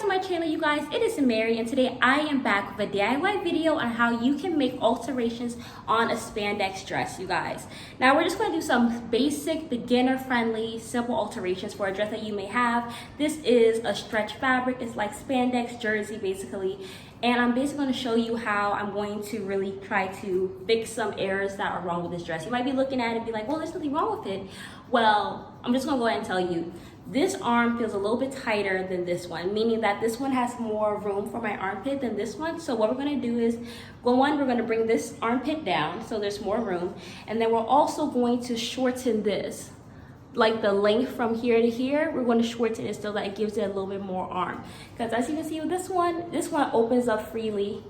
to my channel, you guys. It is Mary, and today I am back with a DIY video on how you can make alterations on a spandex dress, you guys. Now we're just going to do some basic, beginner-friendly, simple alterations for a dress that you may have. This is a stretch fabric. It's like spandex jersey, basically. And I'm basically going to show you how I'm going to really try to fix some errors that are wrong with this dress. You might be looking at it and be like, well, there's nothing wrong with it. Well, I'm just going to go ahead and tell you. This arm feels a little bit tighter than this one, meaning that this one has more room for my armpit than this one. So what we're going to do is, we're going to bring this armpit down so there's more room. And then we're also going to shorten this. Like the length from here to here, we're going to shorten it so that it gives it a little bit more arm. Because as you can see with this one opens up freely.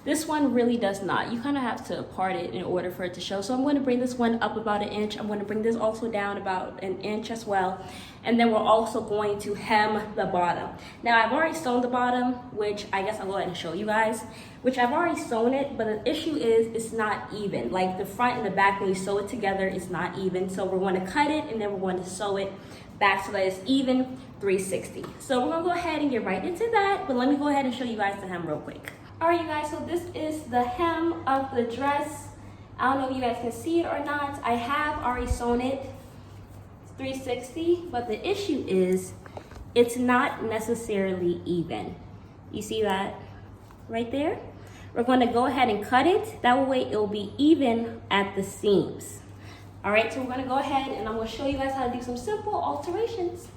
This one really does not. You kind of have to part it in order for it to show. So I'm going to bring this one up about 1 inch. I'm going to bring this also down about 1 inch as well. And then we're also going to hem the bottom. Now I've already sewn the bottom, which I guess I'll go ahead and show you guys. Which I've already sewn it, but the issue is it's not even. Like the front and the back, when you sew it together, it's not even. So we're going to cut it and then we're going to sew it back so that it's even 360. So we're going to go ahead and get right into that. But let me go ahead and show you guys the hem real quick. Alright you guys, so this is the hem of the dress. I don't know if you guys can see it or not. I have already sewn it. It's 360, but the issue is it's not necessarily even. You see that right there? We're going to go ahead and cut it. That way it'll be even at the seams. Alright, so we're going to go ahead and I'm going to show you guys how to do some simple alterations.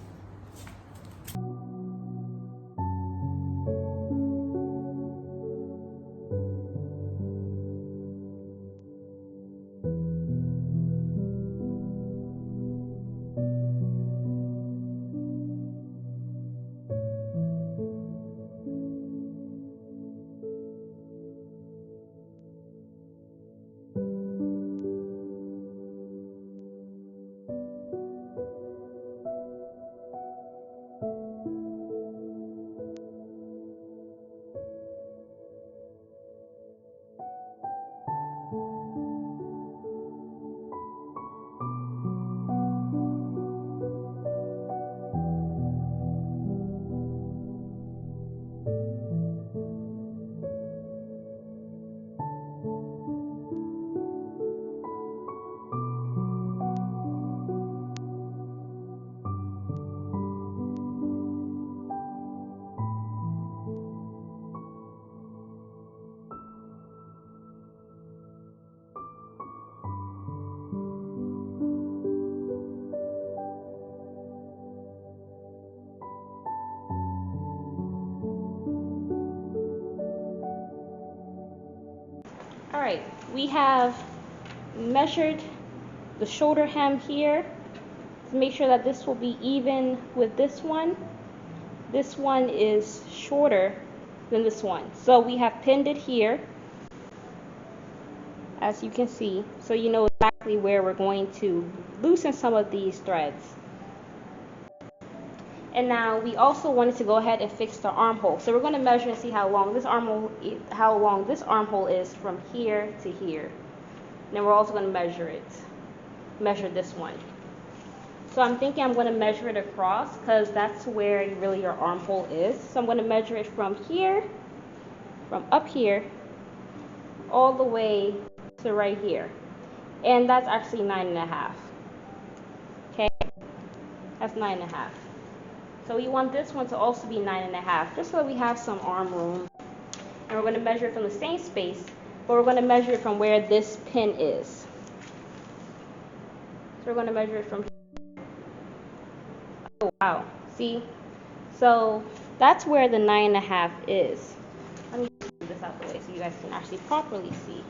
Alright, we have measured the shoulder hem here to make sure that this will be even with this one. This one is shorter than this one. So we have pinned it here, as you can see, so you know exactly where we're going to loosen some of these threads. And now we also wanted to go ahead and fix the armhole. So we're going to measure and see how long this armhole is from here to here. And then we're also going to measure this one. So I'm thinking I'm going to measure it across because that's where really your armhole is. So I'm going to measure it from here, from up here, all the way to right here. And that's actually 9.5. Okay, that's 9.5. So we want this one to also be 9.5, just so that we have some arm room. And we're going to measure it from the same space, but we're going to measure it from where this pin is. So we're going to measure it from here. Oh, wow. See? So that's where the 9.5 is. Let me move this out the way so you guys can actually properly see.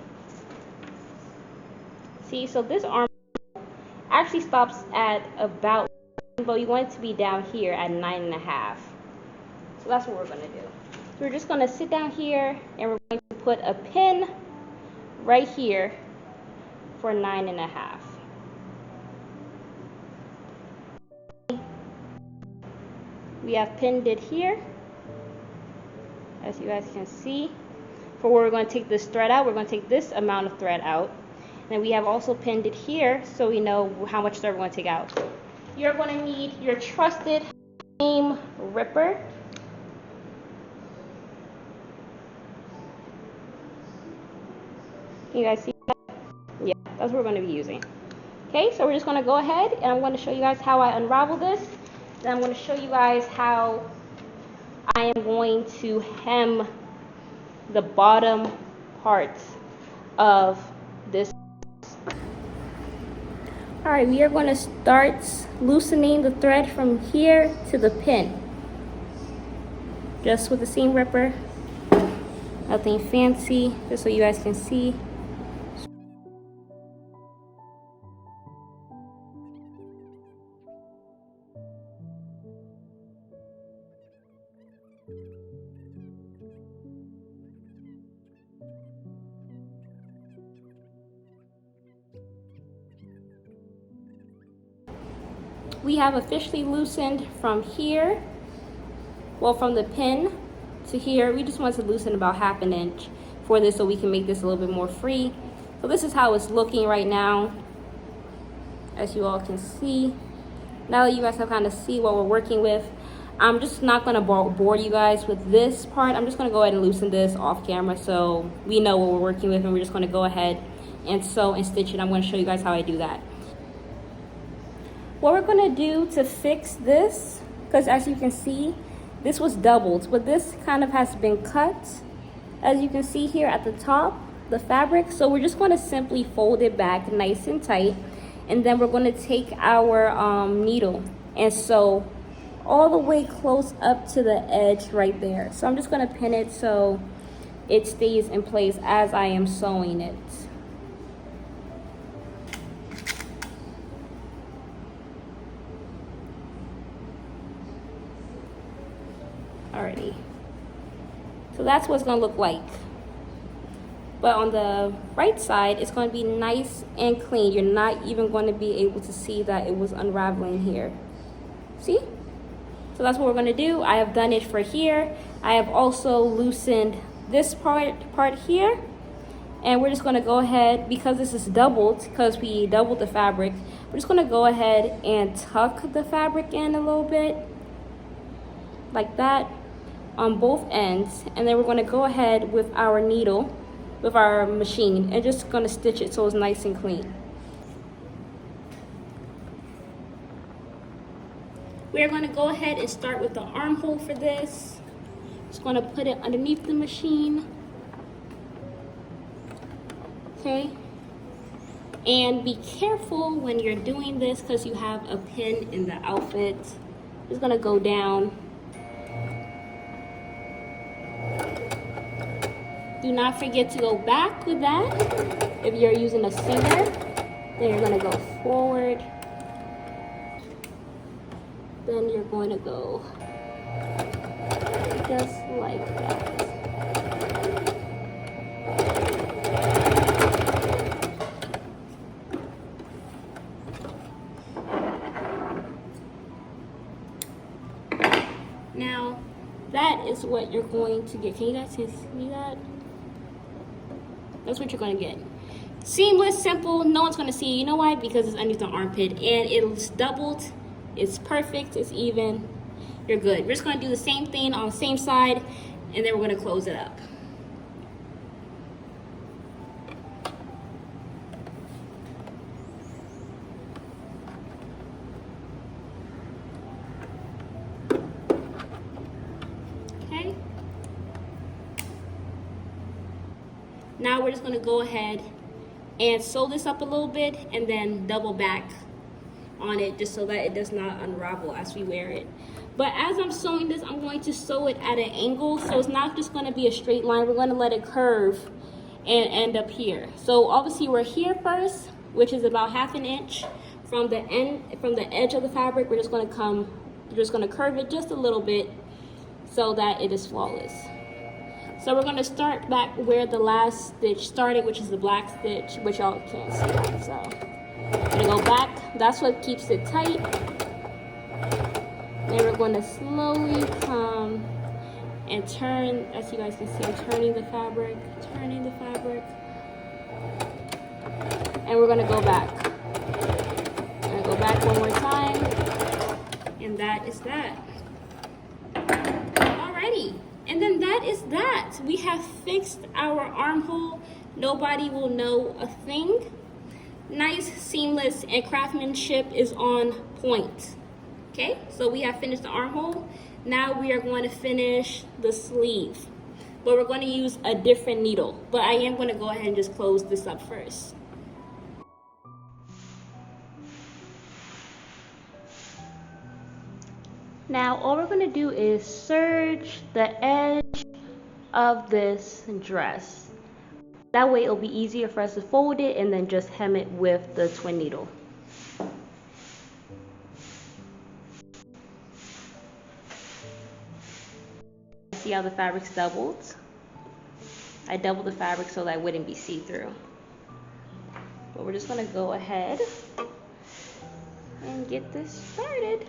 See, so this arm actually stops at about, but you want it to be down here at 9.5. So that's what we're going to do. So we're just going to sit down here and we're going to put a pin right here for 9.5. We have pinned it here, as you guys can see. For where we're going to take this thread out, we're going to take this amount of thread out. And we have also pinned it here so we know how much thread we're going to take out. You're going to need your trusted seam ripper. Can you guys see that? Yeah, that's what we're going to be using. Okay, so we're just going to go ahead and I'm going to show you guys how I unravel this. Then I'm going to show you guys how I am going to hem the bottom parts of this. Alright, we are going to start loosening the thread from here to the pin. Just with the seam ripper. Nothing fancy, just so you guys can see. We have officially loosened from here, well, from the pin to here. We just want to loosen about 1/2 inch for this so we can make this a little bit more free. So this is how it's looking right now, as you all can see. Now that you guys have kind of see what we're working with, I'm just not going to bore you guys with this part. I'm just going to go ahead and loosen this off camera so we know what we're working with, and we're just going to go ahead and sew and stitch it. I'm going to show you guys how I do that. What we're going to do to fix this, because as you can see, this was doubled, but this kind of has been cut, as you can see here at the top, the fabric. So we're just going to simply fold it back nice and tight, and then we're going to take our needle and sew all the way close up to the edge right there. So I'm just going to pin it so it stays in place as I am sewing it. Alrighty, so that's what it's going to look like. But on the right side, it's going to be nice and clean. You're not even going to be able to see that it was unraveling here. See? So that's what we're going to do. I have done it for here. I have also loosened this part here. And we're just going to go ahead, because this is doubled, because we doubled the fabric, we're just going to go ahead and tuck the fabric in a little bit, like that, on both ends. And then we're going to go ahead with our needle, with our machine, and just going to stitch it so it's nice and clean. We're going to go ahead and start with the armhole for this. Just going to put it underneath the machine. Okay. And be careful when you're doing this because you have a pin in the outfit. Just going to go down. Do not forget to go back with that. If you're using a singer, then you're going to go forward. Then you're going to go just like that. Now, that is what you're going to get. Can you guys see that? That's what you're going to get. Seamless, simple, no one's going to see. You know why? Because it's underneath the armpit and it's doubled. It's perfect, it's even, you're good. We're just going to do the same thing on the same side, and then we're going to close it up. Okay. Now we're just going to go ahead and sew this up a little bit and then double back on it just so that it does not unravel as we wear it. But as I'm sewing this, I'm going to sew it at an angle, so it's not just going to be a straight line. We're going to let it curve and end up here. So obviously we're here first, which is about 1/2 inch from the edge of the fabric. We're just going to curve it just a little bit so that it is flawless. So we're going to start back where the last stitch started, which is the black stitch, which y'all can't see that. So I'm going to go back. That's what keeps it tight. Then we're going to slowly come and turn, as you guys can see, I'm turning the fabric, and we're going to go back. We're going to go back one more time, and that is that. Alrighty. And then that is that. We have fixed our armhole Nobody will know a thing. Nice, seamless, and craftsmanship is on point. Okay, so we have finished the armhole. Now we are going to finish the sleeve, but we're going to use a different needle. But I am going to go ahead and just close this up first. Now all we're going to do is serge the edge of this dress. That way it'll be easier for us to fold it and then just hem it with the twin needle. See how the fabric's doubled? I doubled the fabric so that it wouldn't be see-through. But we're just gonna go ahead and get this started.